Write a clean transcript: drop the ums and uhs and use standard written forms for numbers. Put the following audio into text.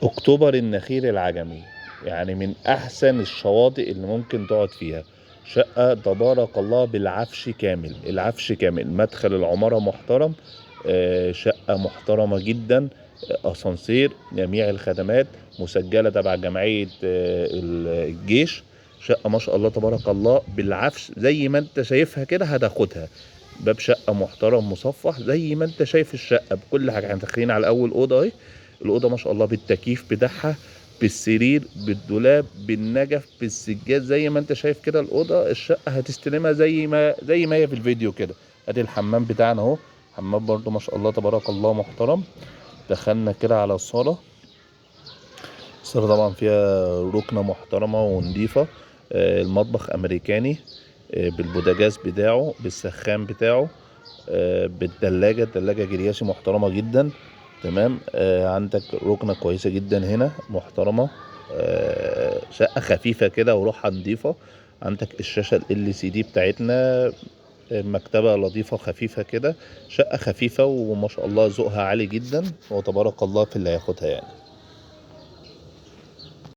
اكتوبر النخيل العجمي، يعني من احسن الشواطئ اللي ممكن تقعد فيها. شقة تبارك الله بالعفش كامل، العفش كامل، مدخل العمارة محترم. شقة محترمة جدا. اسانسير، جميع الخدمات، مسجلة تبع جمعية الجيش. شقة ما شاء الله تبارك الله بالعفش زي ما انت شايفها كده هتاخدها. باب شقة محترم مصفح زي ما انت شايف الشقة بكل حاجة. احنا داخلين على اول اوضة اهي. الاوضه ما شاء الله بالتكييف بتاعها، بالسرير، بالدولاب، بالنجف، بالسجاد، زي ما انت شايف كده. الاوضه الشقه هتستلمها زي ما هي في الفيديو كده. ادي الحمام بتاعنا اهو. حمام برضو ما شاء الله تبارك الله محترم. دخلنا كده على الصاله. الصاله طبعا فيها ركنه محترمه ونضيفه. المطبخ امريكاني، بالبوتاجاز بتاعه، بالسخان بتاعه، التلاجة جرياسي محترمة جدا. تمام. عندك ركنة كويسة جدا هنا محترمة. شقة خفيفة كده وروحها نضيفة. عندك الشاشة ال LCD بتاعتنا. مكتبة لطيفة خفيفة كده. شقة خفيفة وما شاء الله ذوقها عالي جدا وتبارك الله في اللي هياخدها يعني.